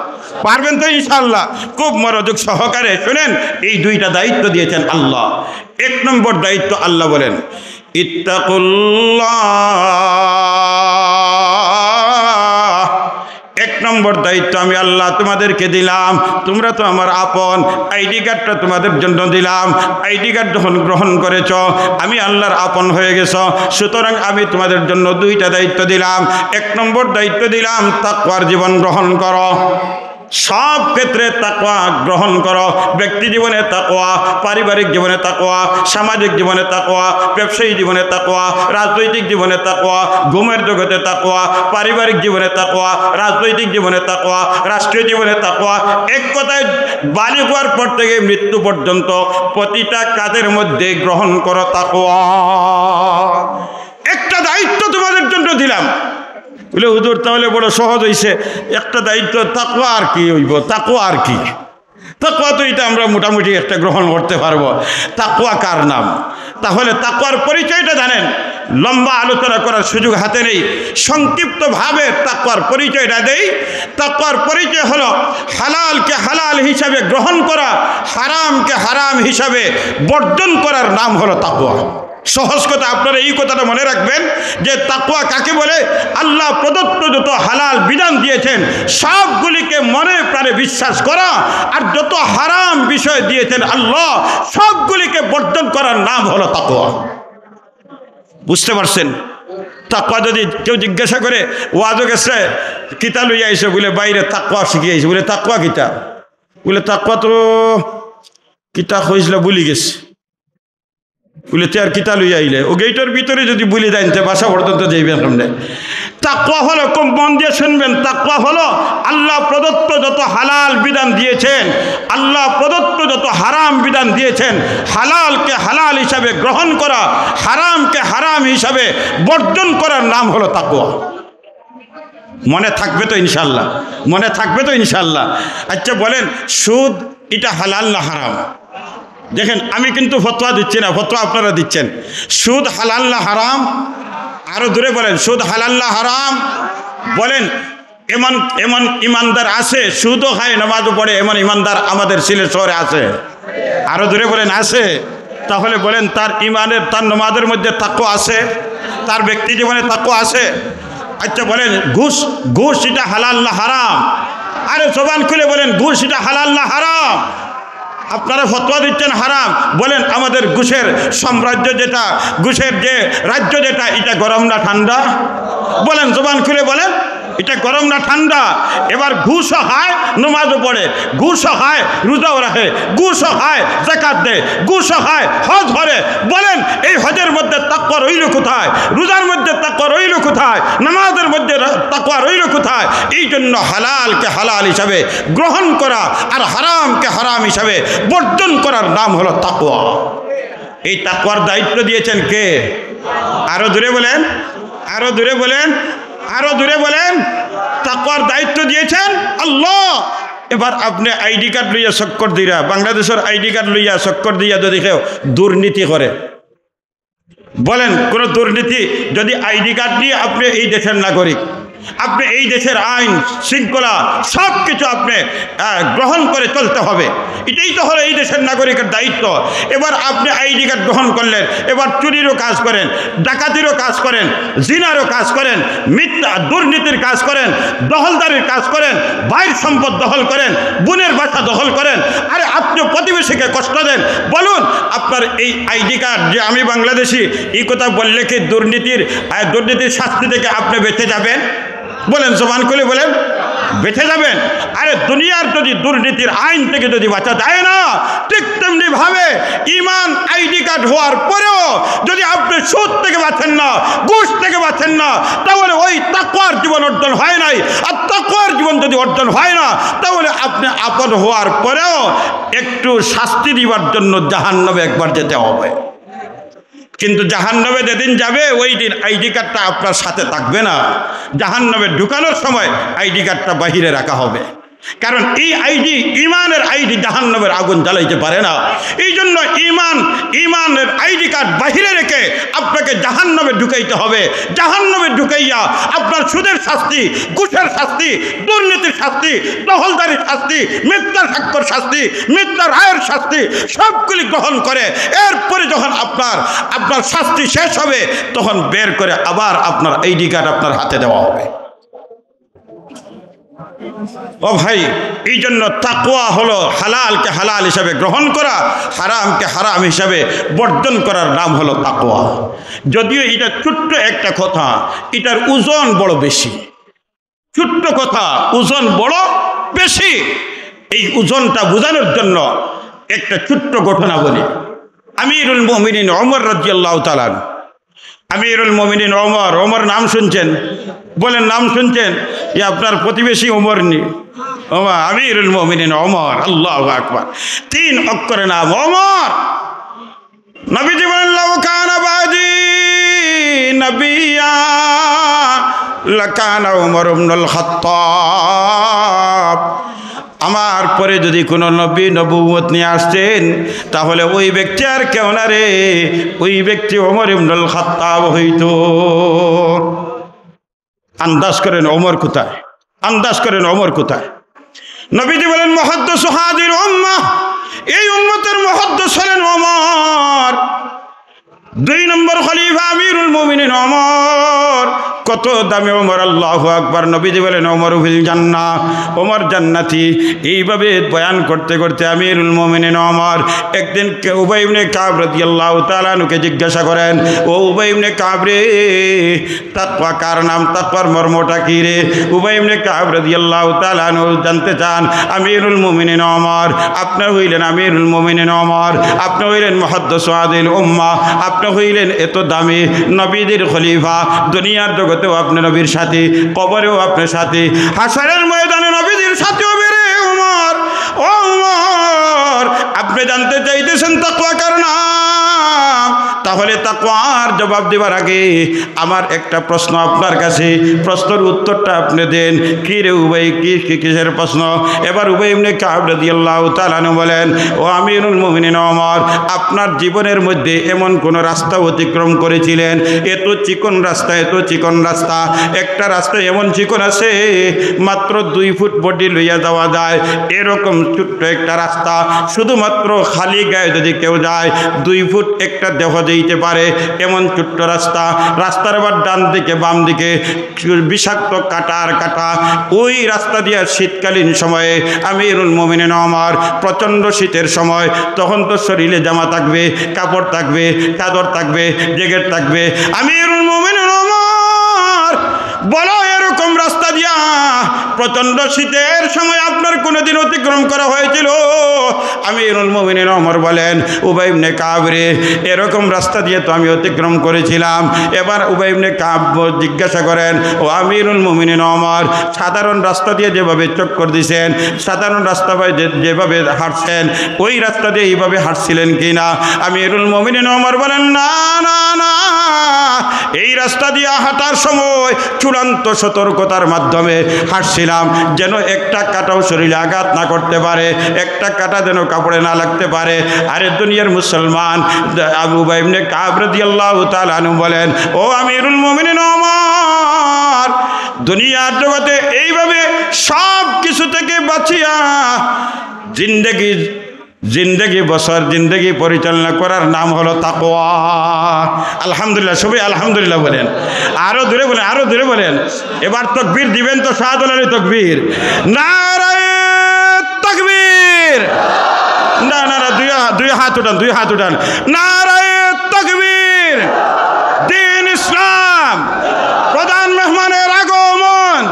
পারবেন তো ইনশাআল্লাহ? খুব মনোযোগ সহকারে শুনেন, এই দুইটা দায়িত্ব দিয়েছেন আল্লাহ। এক নম্বর দায়িত্ব আল্লাহ বলেন ইত্তাকুল্লাহ। এক নম্বর দায়িত্ব আমি আল্লাহ তোমাদেরকে দিলাম। তোমরা তো আমার আপন, আইডি কার্ডটা তোমাদের জন্য দিলাম। আইডি কার্ড যখন গ্রহণ করেছ আমি আল্লাহর আপন হয়ে গেছ, সুতরাং আমি তোমাদের জন্য দুইটা দায়িত্ব দিলাম। এক নম্বর দায়িত্ব দিলাম তাকওয়ার জীবন গ্রহণ করো। সব ক্ষেত্রে তাকওয়া গ্রহণ করো। ব্যক্তি জীবনে তাকওয়া, পারিবারিক জীবনে তাকওয়া, সামাজিক জীবনে তাকওয়া, ব্যবসায়ী জীবনে তাকওয়া, রাজনৈতিক জীবনে তাকওয়া, ঘুমের জগতে তাকওয়া, পারিবারিক জীবনে তাকওয়া, রাজনৈতিক জীবনে তাকওয়া, রাষ্ট্রীয় জীবনে তাকওয়া। এক কথায় বালিগ হওয়ার পর থেকে মৃত্যু পর্যন্ত প্রতিটা কাজের মধ্যে গ্রহণ করো তাকওয়া। একটা দায়িত্ব তোমাদের জন্য দিলাম। বলে হুজুর তাহলে বড় সহজ হয়েছে, একটা দায়িত্ব তাকওয়া আর কি হইব? তাকওয়া আর কি? তাকওয়া তো এটা আমরা মোটামুটি একটা গ্রহণ করতে পারবো। তাকওয়া কার নাম? তাহলে তাকওয়ার পরিচয়টা জানেন? লম্বা আলোচনা করার সুযোগ হাতে নেই, সংক্ষিপ্তভাবে তাকওয়ার পরিচয়টা দেই। তাকওয়ার পরিচয় হলো হালালকে হালাল হিসাবে গ্রহণ করা, হারামকে হারাম হিসাবে বর্জন করার নাম হলো তাকওয়া। সহজ কথা, আপনারা এই কথাটা মনে রাখবেন যে তাকওয়া কাকে বলে? আল্লাহ প্রদত্ত যত হালাল বিধান দিয়েছেন সবগুলিকে মনে প্রাণে বিশ্বাস করা, আর যত হারাম বিষয় দিয়েছেন আল্লাহ সবগুলিকে বর্জন করার নাম হলো তাকওয়া। বুঝতে পারছেন? তাকওয়া যদি কেউ জিজ্ঞাসা করে ওয়াজও গেছে কিতা লইয়া আইসে, বলে বাইরে তাকওয়া শিখিয়েছে। বলে তাকওয়া কিতা? বলে তাকওয়া তো কিতা হয়েছিল বলি গেছে। বলে তে আর কিতা লইয়া আইলে? ও গেইটার ভিতরে যদি বলি দেন তে বাসা পর্যন্ত যাইবেন সামনে। তাকওয়া হলো, খুব মন দিয়ে শুনবেন, তাকওয়া হলো আল্লাহ প্রদত্ত যত হালাল বিধান দিয়েছেন, আল্লাহ প্রদত্ত যত হারাম বিধান দিয়েছেন, হালালকে হালাল হিসাবে গ্রহণ করা, হারামকে হারাম হিসাবে বর্জন করার নাম হলো তাকওয়া। মনে থাকবে তো ইনশাল্লাহ? মনে থাকবে তো ইনশাল্লাহ? আচ্ছা বলেন, সুদ এটা হালাল না হারাম? দেখেন, আমি কিন্তু ফতোয়া দিচ্ছি না, ফতোয়া আপনারা দিচ্ছেন। সুদ হালাল না হারাম? আরো দূরে বলেন, সুদ হালাল না হারাম? বলেন, এমন এমন ইমানদার আছে সুদও খায় নামাজও পড়ে, এমন ইমানদার আমাদের সিলেট শহরে আছে? আরো দূরে বলেন, আছে? তাহলে বলেন, তার ইমানের, তার নামাজের মধ্যে তাকওয়া আছে? তার ব্যক্তি জীবনে তাকওয়া আছে? আচ্ছা বলেন, ঘুষ, ঘুষ এটা হালাল না হারাম? আরে জবান খুলে বলেন, ঘুষ এটা হালাল না হারাম? আপনারা ফতোয়া দিচ্ছেন হারাম। বলেন, আমাদের ঘুষের সাম্রাজ্য যেটা, ঘুষের যে রাজ্য যেটা, এটা গরম না ঠান্ডা? বলেন, জবান খুলে বলেন। এটা গরম না ঠান্ডা? এবার ঘুষও খায়, নামাজও পড়ে, ঘুষও খায়, রোজাও রাখে, ঘুষও খায়, যাকাত দেয়, ঘুষও খায়, হজ করে। বলেন এই হজের মধ্যে তাকওয়া রইল কোথায়? রোজার মধ্যে তাকওয়া রইল কোথায়? নামাজের মধ্যে তাকওয়া রইল কোথায়? এই জন্য হালালকে হালাল হিসাবে গ্রহণ করা আর হারামকে হারাম হিসাবে বর্জন করার নাম হলো তাকওয়া। এই তাকওয়ার দায়িত্ব দিয়েছেন কে? আরো জোরে বলেন, আরো জোরে বলেন, আরো জোরে বলেন। তাকওয়ার দায়িত্ব দিয়েছেন আল্লাহ। এবার আপনি আইডি কার্ড লইয়া চক্কর দিয়া, বাংলাদেশের আইডি কার্ড লইয়া চক্কর দিয়া যদি কেউ দুর্নীতি করে, বলেন কোন দুর্নীতি, যদি আইডি কার্ড নিয়ে আপনি এই দেশের নাগরিক, আপনি এই দেশের আইন শৃঙ্খলা সব কিছু আপনি গ্রহণ করে চলতে হবে, এটাই তো হলো এই দেশের নাগরিকের দায়িত্ব। এবার আপনি আইডি কার্ড গ্রহণ করলেন, এবার চুরিরও কাজ করেন, ডাকাতিরও কাজ করেন, জিনারও কাজ করেন, মিথ্যা দুর্নীতির কাজ করেন, দখলদারির কাজ করেন, ভাইয়ের সম্পদ দখল করেন, বোনের বাসা দখল করেন, আরে আপনি প্রতিবেশীকে কষ্ট দেন। বলুন আপনার এই আইডি কার্ড যে আমি বাংলাদেশি, এই কথা বললে কি দুর্নীতির শাস্তি থেকে আপনি বেঁচে যাবেন? বলেন জবান খুলে বলেন, বেঁচে যাবেন? আরে দুনিয়ার যদি দুর্নীতির আইন থেকে যদি বাঁচা যায় না, ঠিক তেমনি ভাবে ইমান আইডি কার্ড হওয়ার পরেও যদি আপনি সুদ থেকে বাঁচেন না, ঘুষ থেকে বাঁচেন না, তাহলে ওই তাকওয়ার জীবন অর্জন হয় নাই। আর তাকওয়ার জীবন যদি অর্জন হয় না, তাহলে আপনি আপদ হওয়ার পরেও একটু শাস্তি দিবার জন্য জাহান্নামে একবার যেতে হবে। কিন্তু জাহান্নামে যেদিন যাবে ওই দিন আইডি কার্ডটা আপনার সাথে থাকবে না। জাহান্নামে ঢুকানোর সময় আইডি কার্ডটা বাহিরে রাখা হবে, কারণ এই আইডি ইমানের আইডি জাহান্নামের আগুন জ্বালাইতে পারে না। এই জন্য ইমানের আইডি কার্ড বাহিরে রেখে আপনাকে জাহান্নামে ঢুকাইতে হবে। জাহান্নামে ঢুকাইয়া আপনার সুদের শাস্তি, ঘুষের শাস্তি, দুর্নীতির শাস্তি, দখলদারির শাস্তি, মিথ্যা সাক্ষর শাস্তি, মিথ্যা রায়ের শাস্তি সবগুলি গ্রহণ করে এরপরে যখন আপনার শাস্তি শেষ হবে, তখন বের করে আবার আপনার আইডি কার্ড আপনার হাতে দেওয়া হবে। ও ভাই, এই জন্য তাকওয়া হলো হালালকে হালাল হিসাবে গ্রহণ করা, হারামকে হারাম হিসাবে বর্জন করার নাম হলো তাকওয়া। যদিও এটা ছোট্ট একটা কথা, এটার ওজন বড় বেশি। ছোট্ট কথা, ওজন বড় বেশি। এই ওজনটা বোঝানোর জন্য একটা ছোট্ট ঘটনা বলি। আমিরুল মুমিনিন ওমর রাদিয়াল্লাহু তাআলা, আমিরুল মুমিনিন ওমর নাম শুনছেন? বলেন নাম শুনছেন? আপনার প্রতিবেশী ওমর নি, আমিরুল মুমিনিন ওমর। আল্লাহু আকবার, 3 অক্ষরের নাম ওমর। নবীজি বলেন লাউ কানা বাদি নবিয়া লাকানা ওমর ইবনুল খাত্তাব। আমার পরে যদি কোনো নবী নবুয়ত নিয়ে আসতেন, তাহলে ওই ব্যক্তি আর কেউ না রে, ওই ব্যক্তি ওমর ইবনুল খাত্তাব হইতো। আন্দাজ করেন ওমর কোথায়, আন্দাজ করেন ওমর কোথায়। নবীজি বলেন মুহাদ্দিস হাদির উম্মাহ, এই উম্মতের মুহাদ্দিস হলেন ওমর। 2 নম্বর খলিফা আমিরুল মুমিনিন ওমর। কত দামি ওমর, আল্লাহু আকবার। নবীজি বলেন ওমর ফিল জান্নাহ, ওমর জান্নাতি। এইভাবে বয়ান করতে করতে আমিরুল মুমিনিন ওমর একদিন উবাই ইবনে কাব রাদিয়াল্লাহু তাআলা আনহুকে জিজ্ঞাসা করেন, ও উবাই ইবনে কাব রে, তাকওয়া কার নাম, তাকওয়ার মর্মটা কি রে? উবাই ইবনে কাব রাদিয়াল্লাহু তাআলা আনহু জানতে চান, আমিরুল মুমিনিন ওমর, আপনি হইলেন আমিরুল মুমিনিন ওমর, আপনি হইলেন মুহাদ্দিস আদিল উম্মাহ, আপনি হইলেন এত দামি নবীদের খলিফা, দুনিয়ার জগতেও আপনি নবীর সাথী, কবরেও আপনার সাথী, হাসরের ময়দানে নবীদের সাথীও বেরে ওমর। ও ওমর, আপনি জানতে চাইতেছেন তাকওয়া কার নাম? তাহলে তাকওয়ার জবাব দেবার আগে আমার একটা প্রশ্ন আপনার কাছে, প্রশ্নের উত্তরটা আপনি দেন। কি রে উবাই, কিসের প্রশ্ন? এবার উবাই ইবনে কাব রাদিয়াল্লাহু তাআলা আনহু বলেন, ও আমিরুল মুমিনিন ওমর, আপনার জীবনের মধ্যে এমন কোন রাস্তা অতিক্রম করেছিলেন, এত চিকন রাস্তা, এত চিকন রাস্তা, একটা রাস্তা এমন চিকন আছে মাত্র 2 ফুট বডি লইয়া যাওয়া যায়, এরকম ছোট্ট একটা রাস্তা, শুধুমাত্র খালি গায়ে যদি কেউ যায় 2 ফুট একটা দেহ যেতে পারে, এমন ছোট্ট রাস্তা। রাস্তার আবার ডান দিকে বাম দিকে বিষাক্ত কাটার কাটা। ওই রাস্তা দিয়ে শীতকালীন সময়ে আমিরুল মুমিনিন ওমর, প্রচণ্ড শীতের সময়, তখন তো শরীরে জামা থাকবে, কাপড় থাকবে, চাদর থাকবে, জ্যাকেট থাকবে। আমিরুল মুমিনিন ওমর বলো, এরকম রাস্তা দিয়ে প্রচণ্ড শীতের সময় আপনার কোনোদিন অতিক্রম করা হয়েছিল? আমিরুল মুমিনিন ওমর বলেন, উবাই ইবনে কাব রে, এরকম রাস্তা দিয়ে তো আমি অতিক্রম করেছিলাম। এবার উবাই ইবনে কাব জিজ্ঞাসা করেন, ও আমিরুল মুমিনিন ওমর, সাধারণ রাস্তা দিয়ে যেভাবে চক্কর দিয়েছেন, সাধারণ রাস্তা যেভাবে হাঁটছেন, ওই রাস্তা দিয়ে এইভাবে হাঁটছিলেন কি না? আমিরুল মুমিনিন ওমর বলেন, না না না, এই রাস্তা দিয়ে হাঁটার সময় চূড়ান্ত সতর্কতার মাধ্যমে হাঁটছিলাম, যেন একটা কাঁটাও শরীরে আঘাত না করতে পারে, একটা কাঁটা যেন কাপড়ে না লাগতে পারে। আরে দুনিয়ার মুসলমান, আবু উবাই ইবনে কাব রাদিয়াল্লাহু তাআলা আনহু বলেন, ও আমিরুল মুমিনিন ওমর, দুনিয়ার জগতে এইভাবে সব কিছু থেকে বাঁচিয়া জিন্দেগি পরিচালনা করার নাম হলো তাকওয়া। আলহামদুলিল্লাহ, সবাই আলহামদুলিল্লাহ বলেন। আরো দূরে বলেন, আরো দূরে বলেন। এবার তাকবীর দিবেন তো, শাহাদাতের তাকবীর, নারায়ে তাকবীর। না না না, দুই হাত উঠান, দুই হাত উঠান। নারায়ে তাকবীর। দ্বীন ইসলাম, প্রধান মেহমানের আগমন,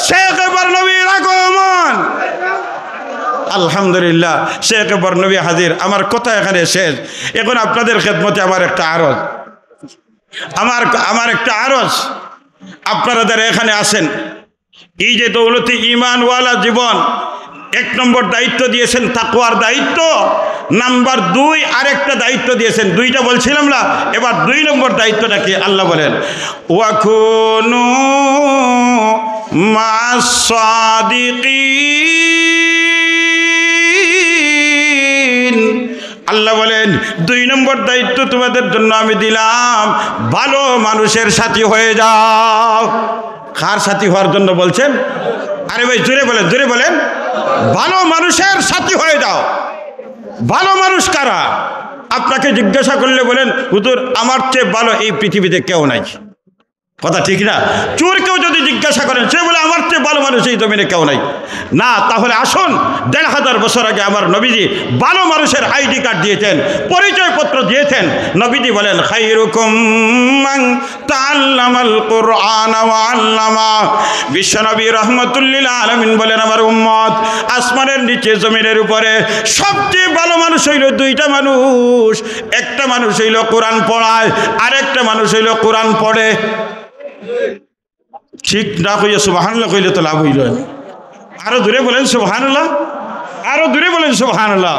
শেখ বরনবীর আগমন। আলহামদুলিল্লাহ, শেখ বরনবী হাজির। আমার কথা এখানে শেষ। এখন আপনাদের খেদমতে আমার একটা আরজ, আমার একটা আরজ, আপনারা যারা এখানে আসেন, এই যে দৌলতে ঈমানওয়ালা জীবন, 1 নম্বর দায়িত্ব দিয়েছেন তাকওয়ার দায়িত্ব, নাম্বার 2 আরেকটা দায়িত্ব দিয়েছেন, 2টা বলছিলাম না, এবার 2 নম্বর দায়িত্বটা কি? আল্লাহ বলেন, ওয়াকুনু মাস সাদিকিন। আল্লাহ বলেন, 2 নম্বর দায়িত্ব তোমাদের জন্য আমি দিলাম, ভালো মানুষের সাথী হয়ে যাও। কার সাথী হওয়ার জন্য বলছেন? আরে ভাই জোরে বলেন, জোরে বলেন। ভালো মানুষের সাথী হয়ে যাও। ভালো মানুষ কারা? আপনাকে জিজ্ঞাসা করলে বলেন, হুজুর আমার চেয়ে ভালো এই পৃথিবীতে কেউ নাই। কথা ঠিক না? চোরকেও যদি জিজ্ঞাসা করেন, সে বলে আমার চেয়ে ভালো মানুষ এই জমিনে কেউ নাই। না, তাহলে আসুন, 1500 বছর আগে আমার নবীজি ভালো মানুষের আইডি কার্ড দিয়েছেন, পরিচয়পত্র দিয়েছেন। নবীজি বলেন, খায়রুকুম মান তাআল্লামাল কুরআন ওয়া আল্লামা। বিশ্বনবী রাহমাতুল্লিল আলামিন বলেন, আমার উম্মত, আসমানের নিচে জমিনের উপরে সবচেয়ে ভালো মানুষ হইল 2টা মানুষ। একটা মানুষ হইল কোরআন পড়ায়, আরেকটা মানুষ হইল কোরআন পড়ে। ঠিক না কইয়া সুবহানাল্লাহ কইলে তো লাভ হইল। আরো দূরে বলেন সুবহানাল্লাহ, আরো দূরে বলেন সুবহানাল্লাহ।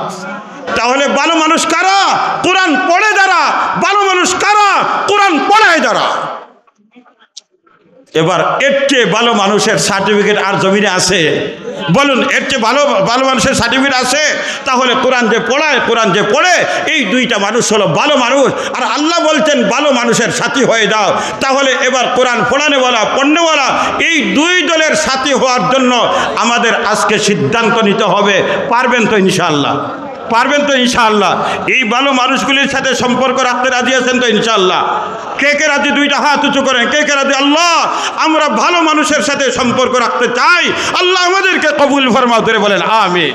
তাহলে ভালো মানুষ কারা? কোরআন পড়ে যারা। ভালো মানুষ কারা? কোরআন পড়ায় যারা। এবার এর চেয়ে ভালো মানুষের সার্টিফিকেট আর জমিনে আছে? বলুন, এর চেয়ে ভালো মানুষের সার্টিফিকেট আছে? তাহলে কোরআন যে পড়ায়, কোরআন যে পড়ে, এই 2টা মানুষ হলো ভালো মানুষ। আর আল্লাহ বলছেন ভালো মানুষের সাথী হয়ে যাও। তাহলে এবার কোরআন পড়ানেওয়ালা, পড়নেওয়ালা, এই 2 দলের সাথী হওয়ার জন্য আমাদের আজকে সিদ্ধান্ত নিতে হবে। পারবেন তো ইনশাআল্লাহ? পারবেন তো ইনশাআল্লাহ? এই ভালো মানুষগুলির সাথে সম্পর্ক রাখতে রাজি আছেন তো ইনশাআল্লাহ? কে কে রাজি? 2টা হাত উঁচু করেন। কে কে রাজি? আল্লাহ, আমরা ভালো মানুষের সাথে সম্পর্ক রাখতে চাই, আল্লাহ আমাদেরকে কবুল ফরমাও। ধরে বলেন আমিন।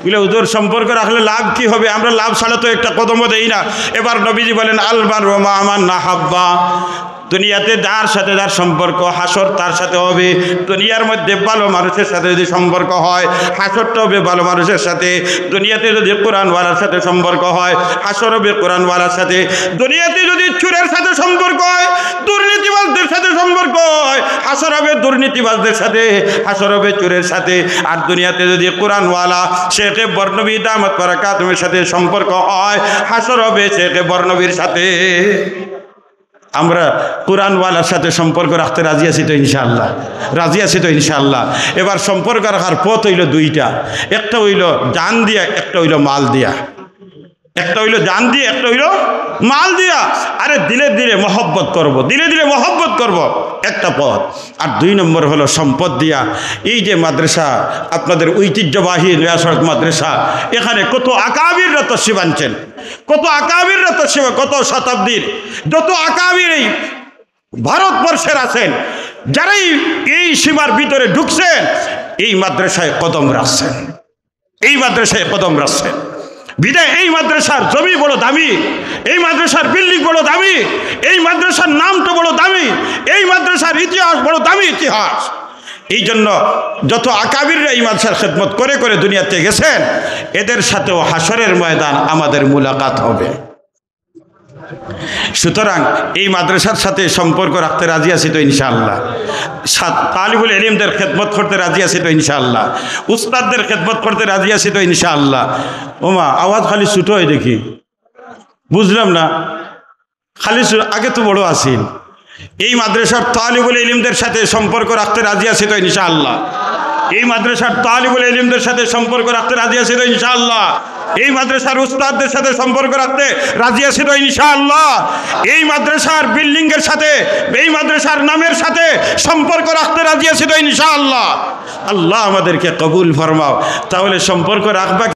বলে হুজুর সম্পর্ক রাখলে লাভ কি হবে? আমরা লাভ ছাড়া তো একটা কদমও দেই না। এবার নবীজি বলেন, আলমারু মা মান আহাব্বা। দুনিয়াতে যার সাথে যার সম্পর্ক, হাসর তার সাথে হবে। দুনিয়ার মধ্যে ভালো মানুষের সাথে যদি সম্পর্ক হয়, হাসরটা হবে ভালো মানুষের সাথে। দুনিয়াতে যদি কোরআনওয়ালার সাথে সম্পর্ক হয়, হাসর হবে কোরআনওয়ালার সাথে। দুনিয়াতে যদি চোরের সাথে সম্পর্ক হয়, দুর্নীতিবাজদের সাথে সম্পর্ক হয়, হাসর হবে দুর্নীতিবাজদের সাথে, হাসর হবে চোরের সাথে। আর দুনিয়াতে যদি কোরআনওয়ালা শেখ বরনবী দামাত বারাকাতুহুর সাথে সম্পর্ক হয়, হাসর হবে শেখ বরনবীর সাথে। আমরা কোরআনওয়ালার সাথে সম্পর্ক রাখতে রাজি আছি তো ইনশাআল্লাহ? রাজি আছি তো ইনশাআল্লাহ? এবার সম্পর্ক রাখার পথ হইল 2টা। একটা হইল জান দিয়া, একটা হইল মাল দিয়া। একটা হইল জান দিয়ে, একটা হইল মাল দিয়া। আরে দিলে দিলে মহব্বত করব, দিলে দিলে মহব্বত করব, একটা পথ। আর 2 নম্বর হলো সম্পদ দিয়া। এই যে মাদ্রাসা, আপনাদের ঐতিহ্যবাহী রিয়াসত মাদ্রাসা, এখানে কত আকাবিররা তশরিফ আনছেন, কত আকাবিররা তশরিফ, কত শতাব্দীর যত আকাবির এই ভারতবর্ষের আছেন, যারাই এই সীমার ভিতরে ঢুকছেন, এই মাদ্রাসায় কদম রাখছেন, এই মাদ্রাসায় কদম রাখছেন। বিদায় এই মাদ্রাসার জমি বড় দামি, এই মাদ্রাসার বিল্ডিং বড় দামি, এই মাদ্রাসার নামটা বড় দামি, এই মাদ্রাসার ইতিহাস বড় দামি ইতিহাস। এই জন্য যত আকাবিররা এই মাদ্রাসার খেদমত করে করে দুনিয়াতে গেছেন, এদের সাথেও হাসরের ময়দান আমাদের মুলাকাত হবে। সুতরাং এই মাদ্রাসার সাথে সম্পর্ক রাখতে রাজি আছি তো ইনশাআল্লাহ, তালিবুল ইলমদের খেদমত করতে রাজি আছি তো ইনশাআল্লাহ, উস্তাদদের খেদমত করতে রাজি আছি তো ইনশাআল্লাহ। ওমা আওয়াজ খালি ছোট হয় দেখি, বুঝলাম না, খালি আগে তো বড় আসিল। এই মাদ্রাসার তালিবুল ইলমদের সাথে সম্পর্ক রাখতে রাজি আছি তো ইনশাআল্লাহ, এই মাদ্রাসার তালিবুল ইলমদের সাথে সম্পর্ক রাখতে রাজি আছি তো ইনশাআল্লাহ, এই মাদ্রাসার উস্তাদদের সাথে সম্পর্ক রাখতে রাজি আছি তো ইনশাআল্লাহ, এই মাদ্রাসার বিল্ডিং এর সাথে, এই মাদ্রাসার নামের সাথে সম্পর্ক রাখতে রাজি আছি তো ইনশাআল্লাহ। আল্লাহ আমাদেরকে কবুল ফরমাও। তাহলে সম্পর্ক রাখবা